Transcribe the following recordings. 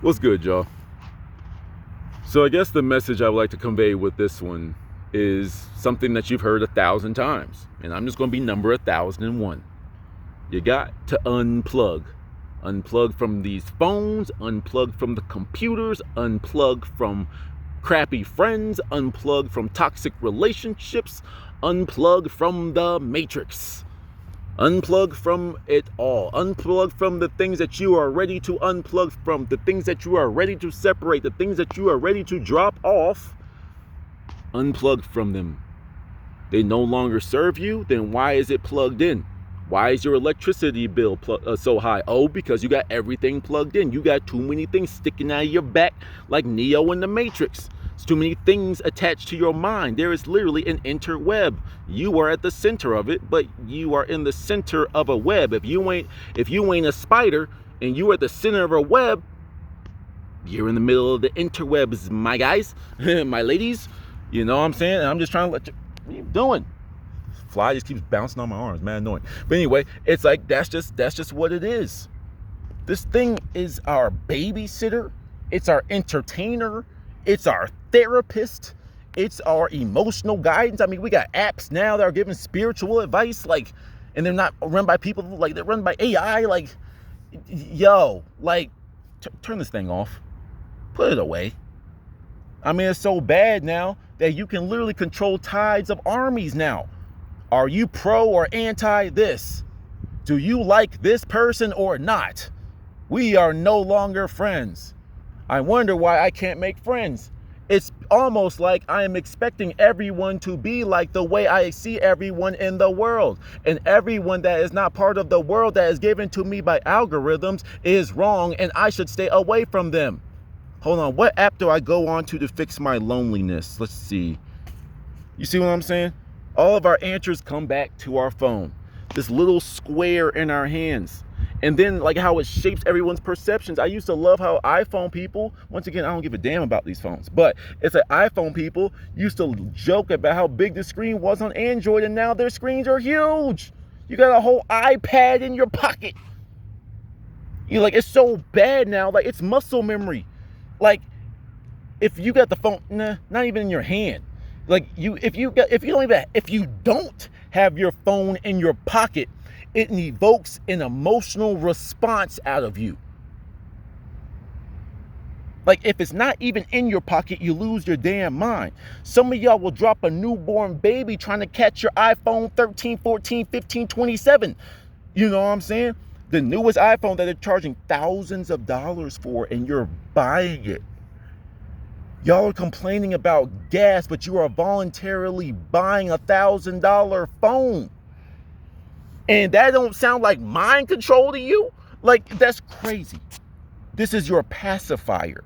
What's good, y'all? So I guess the message I would like to convey with this one is something that you've heard 1,000 times, and I'm just going to be number 1001. You got to unplug. Unplug from these phones, unplug from the computers, unplug from crappy friends, unplug from toxic relationships, unplug from the matrix. Unplug from it all. Unplug from the things that you are ready to unplug from, the things that you are ready to separate, the things that you are ready to drop off. Unplug from them. They no longer serve you, then why is it plugged in? Why is your electricity bill so high? Oh, because you got everything plugged in. You got too many things sticking out of your back like Neo in the Matrix. It's too many things attached to your mind. There is literally an interweb. You are at the center of it, but you are in the center of a web. If you ain't a spider and you are at the center of a web, you're in the middle of the interwebs, my guys, my ladies. You know what I'm saying? And I'm just trying to let you. What are you doing? Fly just keeps bouncing on my arms, man, annoying. But anyway, it's like that's just what it is. This thing is our babysitter. It's our entertainer. It's our therapist. It's our emotional guidance. I mean, we got apps now that are giving spiritual advice, like, and they're not run by people, like they're run by AI. Like, yo, like, turn this thing off. Put it away. I mean, it's so bad now that you can literally control tides of armies now. Are you pro or anti this? Do you like this person or not? We are no longer friends. I wonder why I can't make friends. It's almost like I am expecting everyone to be like the way I see everyone in the world. And everyone that is not part of the world that is given to me by algorithms is wrong, and I should stay away from them. Hold on, what app do I go on to fix my loneliness? Let's see. You see what I'm saying? All of our answers come back to our phone. This little square in our hands. And then like how it shapes everyone's perceptions. I used to love how iPhone people, once again, I don't give a damn about these phones, but it's like iPhone people used to joke about how big the screen was on Android, and now their screens are huge. You got a whole iPad in your pocket. You like, it's so bad now, like it's muscle memory. Like if you got the phone, not even in your hand. Like if you don't have your phone in your pocket, it evokes an emotional response out of you. Like if it's not even in your pocket, you lose your damn mind. Some of y'all will drop a newborn baby trying to catch your iPhone 13, 14, 15, 27. You know what I'm saying? The newest iPhone that they're charging thousands of dollars for, and you're buying it. Y'all are complaining about gas, but you are voluntarily buying $1,000 phone. And that don't sound like mind control to you? Like, that's crazy. This is your pacifier.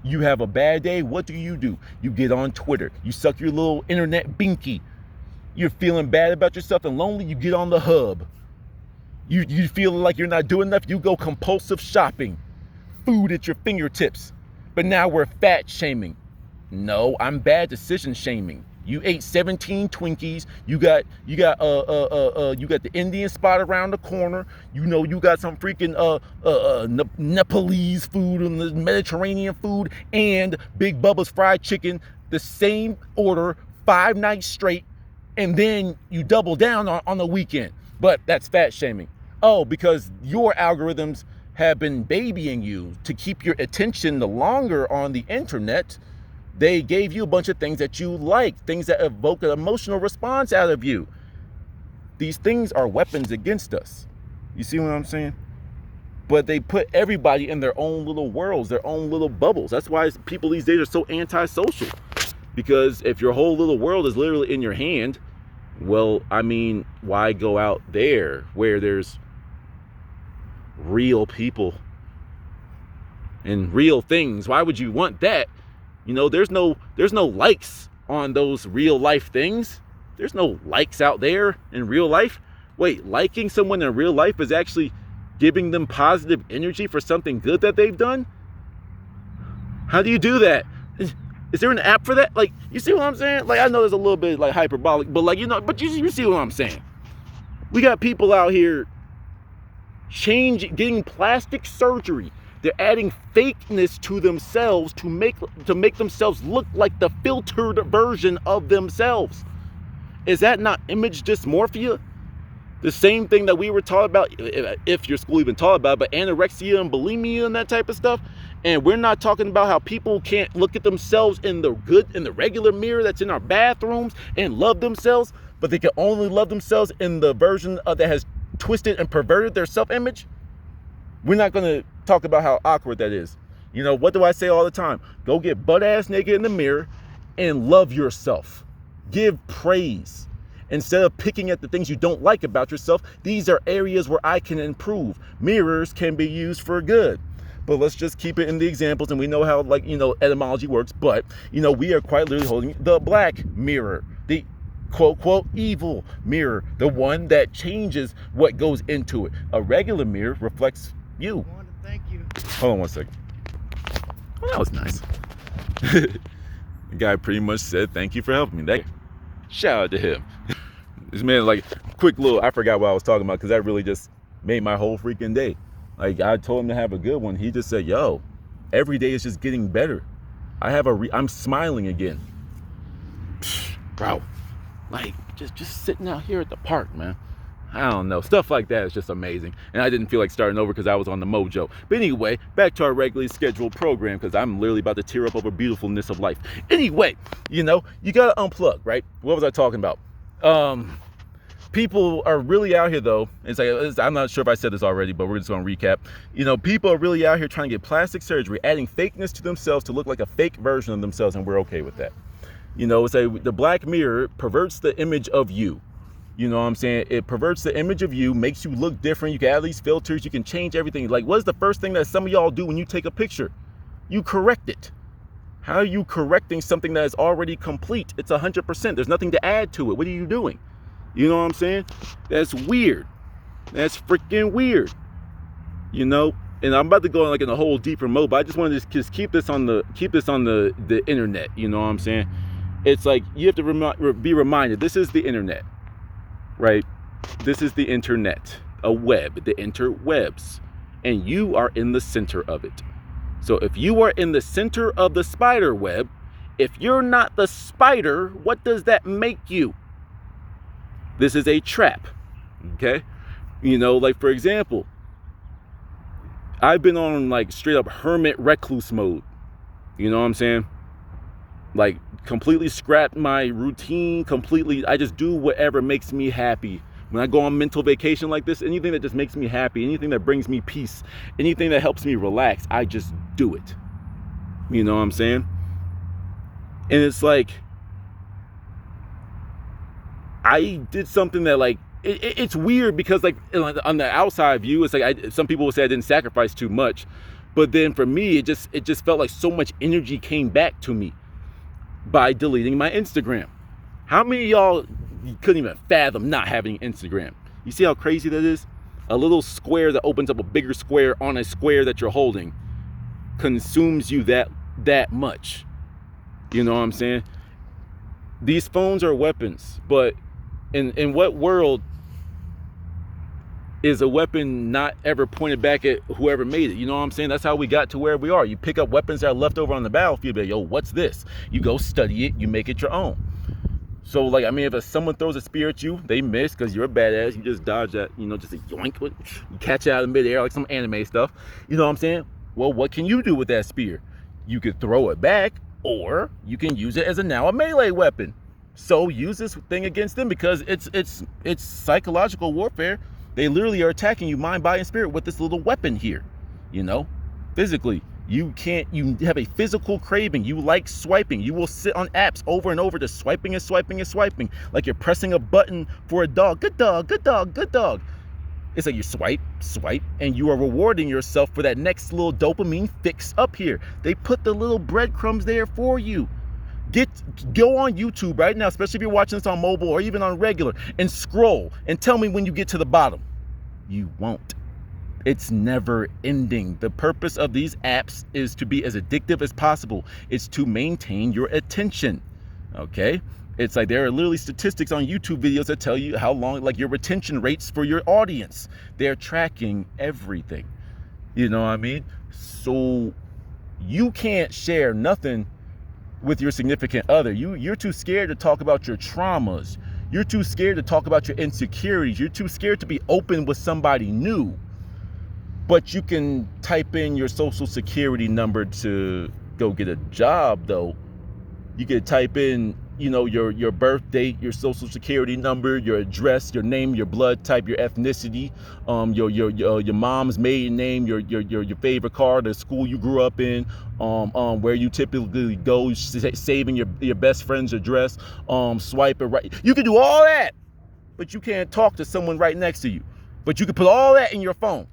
You have a bad day, what do? You get on Twitter. You suck your little internet binky. You're feeling bad about yourself and lonely, you get on the hub. You feel like you're not doing enough, you go compulsive shopping. Food at your fingertips. But now we're fat shaming. No, I'm bad decision shaming. You ate 17 Twinkies. You got the Indian spot around the corner. You know you got some freaking Nepalese food and the Mediterranean food and Big Bubba's fried chicken. The same order 5 nights straight, and then you double down on the weekend. But that's fat shaming. Oh, because your algorithms have been babying you to keep your attention longer on the internet. They gave you a bunch of things that you like, things that evoke an emotional response out of you. These things are weapons against us. You see what I'm saying? But they put everybody in their own little worlds, their own little bubbles. That's why people these days are so antisocial. Because if your whole little world is literally in your hand, well, I mean, why go out there where there's real people and real things? Why would you want that? You know, there's no likes on those real life things. There's no likes out there in real life. Wait, liking someone in real life is actually giving them positive energy for something good that they've done? How do you do that? Is there an app for that? Like, you see what I'm saying? Like, I know there's a little bit like hyperbolic, but like, you know, but you see what I'm saying? We got people out here getting plastic surgery, They're adding fakeness to themselves to make themselves look like the filtered version of themselves. Is that not image dysmorphia? The same thing that we were taught about, if your school even taught about, but anorexia and bulimia and that type of stuff. And we're not talking about how people can't look at themselves in the regular mirror that's in our bathrooms and love themselves, but they can only love themselves in the version that has twisted and perverted their self-image. We're not going to talk about how awkward that is. You know, what do I say all the time? Go get butt-ass naked in the mirror and love yourself. Give praise. Instead of picking at the things you don't like about yourself, these are areas where I can improve. Mirrors can be used for good. But let's just keep it in the examples, and we know how, like, you know, etymology works. But, you know, we are quite literally holding the black mirror, the quote, evil mirror, the one that changes what goes into it. A regular mirror reflects you. I want to thank you. Hold on one second. Well, that was nice. The guy pretty much said, thank you for helping me. Shout out to him. This man, like, quick little, I forgot what I was talking about, because that really just made my whole freaking day. Like, I told him to have a good one. He just said, yo, every day is just getting better. I'm smiling again. Psh, bro, like, just sitting out here at the park, man. I don't know. Stuff like that is just amazing. And I didn't feel like starting over because I was on the mojo. But anyway, back to our regularly scheduled program, because I'm literally about to tear up over beautifulness of life. Anyway, you know, you got to unplug, right? What was I talking about? People are really out here, though. I'm not sure if I said this already, but we're just going to recap. You know, people are really out here trying to get plastic surgery, adding fakeness to themselves to look like a fake version of themselves, and we're okay with that. You know, the black mirror perverts the image of you. You know what I'm saying? It perverts the image of you, makes you look different. You can add these filters. You can change everything. Like, what's the first thing that some of y'all do when you take a picture? You correct it. How are you correcting something that is already complete? It's 100%. There's nothing to add to it. What are you doing? You know what I'm saying? That's weird. That's freaking weird. You know? And I'm about to go in a whole deeper mode, but I just wanted to just keep this on the internet. You know what I'm saying? It's like you have to be reminded. This is the internet. Right? This is the internet, a web, the interwebs, and you are in the center of it. So if you are in the center of the spider web, if you're not the spider, what does that make you? This is a trap, okay? You know, like, for example, I've been on, like, straight up hermit recluse mode. You know what I'm saying? Like, completely scrapped my routine, completely. I just do whatever makes me happy. When I go on mental vacation like this, anything that just makes me happy, anything that brings me peace, anything that helps me relax, I just do it. You know what I'm saying? And it's like, I did something that, like, it's weird because, like, on the outside view, it's like some people would say I didn't sacrifice too much, but then for me, it just felt like so much energy came back to me by deleting my Instagram. How many of y'all couldn't even fathom not having Instagram? You see how crazy that is? A little square that opens up a bigger square on a square that you're holding consumes you that much. You know what I'm saying? These phones are weapons, but in what world is a weapon not ever pointed back at whoever made it? You know what I'm saying? That's how we got to where we are. You pick up weapons that are left over on the battlefield, but yo, what's this? You go study it, you make it your own. So, like, I mean, if someone throws a spear at you, they miss because you're a badass. You just dodge that, you know, just a yoink. You catch it out in midair like some anime stuff. You know what I'm saying? Well, what can you do with that spear? You could throw it back, or you can use it as a melee weapon. So use this thing against them because it's psychological warfare. They literally are attacking you mind, body, and spirit with this little weapon here. You know, physically. You have a physical craving. You like swiping. You will sit on apps over and over, just swiping and swiping and swiping, like you're pressing a button for a dog. Good dog, good dog, good dog. It's like you swipe, and you are rewarding yourself for that next little dopamine fix up here. They put the little breadcrumbs there for you. Go on YouTube right now, especially if you're watching this on mobile or even on regular, and scroll and tell me when you get to the bottom. You won't. It's never ending. The purpose of these apps is to be as addictive as possible. It's to maintain your attention. Okay? It's like there are literally statistics on YouTube videos that tell you how long, like your retention rates for your audience. They're tracking everything. You know what I mean? So you can't share nothing with your significant other. You're too scared to talk about your traumas. You're too scared to talk about your insecurities. You're too scared to be open with somebody new. But you can type in your social security number to go get a job, though. You can type in, you know, your birth date, your social security number, your address, your name, your blood type, your ethnicity, your mom's maiden name, your favorite car, the school you grew up in, where you typically go, saving your best friend's address, swipe it right. You can do all that, but you can't talk to someone right next to you. But you can put all that in your phone.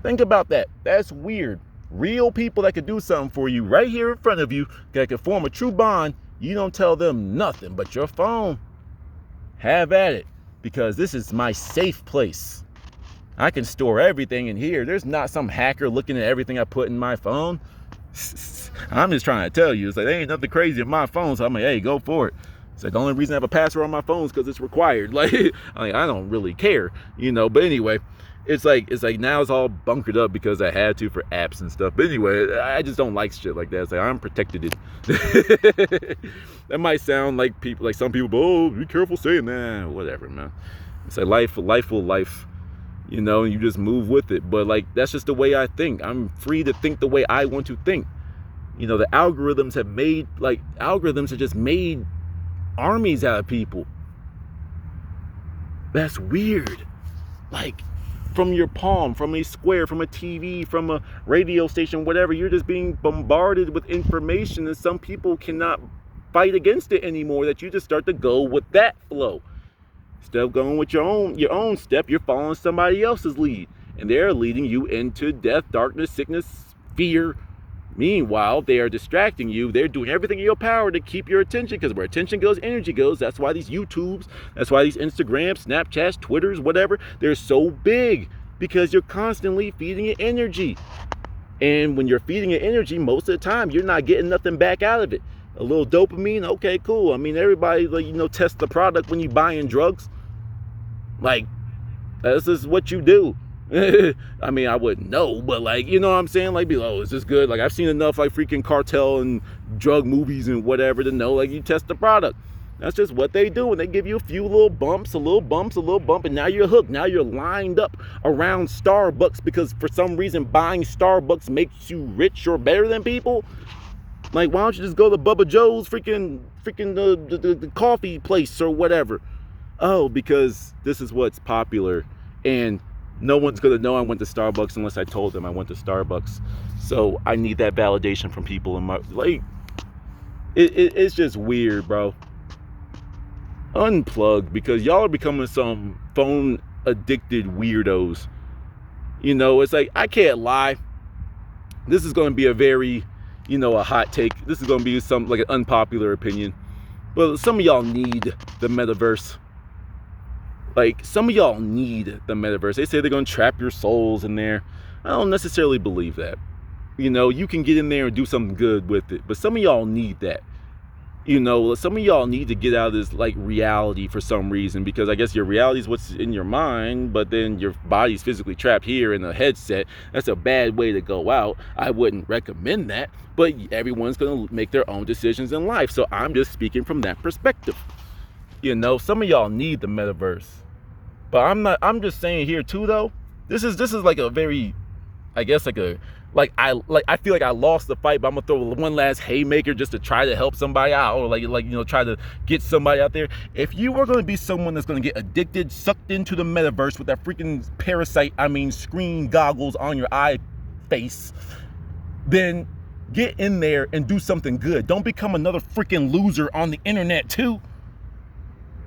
Think about that. That's weird. Real people that could do something for you right here in front of you, that could form a true bond. You don't tell them nothing but your phone. Have at it, because this is my safe place. I can store everything in here. There's not some hacker looking at everything I put in my phone. I'm just trying to tell you, it's like, there ain't nothing crazy in my phone, so I'm like, hey, go for it. It's like, the only reason I have a password on my phone is because it's required. Like, I don't really care, you know. But anyway, it's like now it's all bunkered up because I had to for apps and stuff. But anyway, I just don't like shit like that. It's like, I'm protected it. That might sound like people, like some people, oh, be careful saying that. Whatever, man. It's like life will life, you know, and you just move with it. But like, that's just the way I think. I'm free to think the way I want to think. You know, the algorithms have just made armies out of people. That's weird. Like, from your palm, from a square, from a TV, from a radio station, whatever, you're just being bombarded with information, and some people cannot fight against it anymore, that you just start to go with that flow. Instead of going with your own step, you're following somebody else's lead, and they're leading you into death, darkness, sickness, fear. Meanwhile, they are distracting you. They're doing everything in your power to keep your attention, because where attention goes, energy goes. That's why these YouTubes, that's why these Instagrams, Snapchats, Twitters, whatever, they're so big, because you're constantly feeding it energy. And when you're feeding it energy, most of the time, you're not getting nothing back out of it. A little dopamine, okay, cool. I mean, everybody, like, you know, test the product when you're buying drugs. Like, this is what you do. I mean, I wouldn't know, but like, you know what I'm saying? Like, be like, oh, is this good? Like, I've seen enough like freaking cartel and drug movies and whatever to know, like, you test the product. That's just what they do. And they give you a few little bumps, a little bump, and now you're hooked. Now you're lined up around Starbucks, because for some reason buying Starbucks makes you rich or better than people. Like, why don't you just go to Bubba Joe's freaking the coffee place or whatever? Oh, because this is what's popular, and no one's gonna know I went to Starbucks unless I told them I went to Starbucks. So I need that validation from people in my, like, it's just weird, bro. Unplug, because y'all are becoming some phone addicted weirdos. You know, it's like, I can't lie. This is gonna be a very, you know, a hot take. This is gonna be some, like, an unpopular opinion. But some of y'all need the metaverse. Like, some of y'all need the metaverse. They say they're going to trap your souls in there. I don't necessarily believe that. You know, you can get in there and do something good with it. But some of y'all need that. You know, some of y'all need to get out of this, like, reality for some reason. Because I guess your reality is what's in your mind. But then your body's physically trapped here in a headset. That's a bad way to go out. I wouldn't recommend that. But everyone's going to make their own decisions in life. So I'm just speaking from that perspective. You know, some of y'all need the metaverse. But I'm just saying here too, though, this is like a very, I guess, I feel like I lost the fight, but I'm gonna throw one last haymaker just to try to help somebody out, or like you know, try to get somebody out there. If you are gonna be someone that's gonna get addicted, sucked into the metaverse with that freaking screen goggles on your eye face, then get in there and do something good. Don't become another freaking loser on the internet too.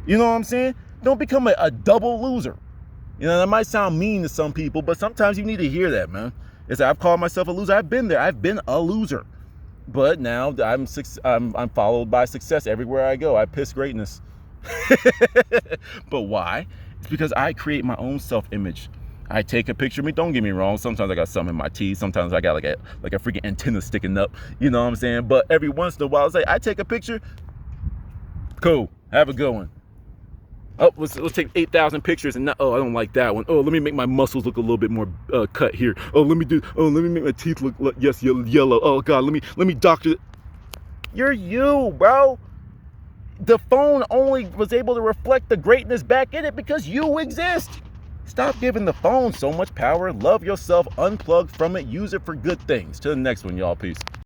You know what I'm saying? Don't become a double loser. You know, that might sound mean to some people, but sometimes you need to hear that, man. It's like, I've called myself a loser. I've been there. I've been a loser. But now I'm followed by success everywhere I go. I piss greatness. But why? It's because I create my own self-image. I take a picture of me. Don't get me wrong. Sometimes I got something in my teeth. Sometimes I got like a freaking antenna sticking up. You know what I'm saying? But every once in a while, it's like, I take a picture. Cool. Have a good one. Oh, let's take 8,000 pictures and not, oh, I don't like that one. Oh, let me make my muscles look a little bit more cut here. Oh, let me make my teeth look yes, yellow. Oh God, let me doctor it. You're you, bro. The phone only was able to reflect the greatness back in it because you exist. Stop giving the phone so much power. Love yourself, unplug from it, use it for good things. To the next one, y'all. Peace.